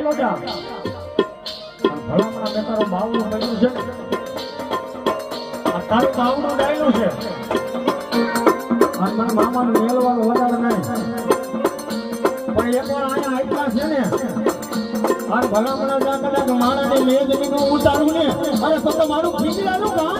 નો જા ભલામણા મેં તારો બાવડું પડ્યું છે આ તારું બાવડું ડાયલું છે અને મને મામાનું મેળવાનું વધારે નહીં પણ એકવાર અહીંયા આપ્યા છે ને આ ભલામણા જા કદાચ માણાને મેં જમીન ઉતારું ને અરે તો તમારું ખીચડાનું કામ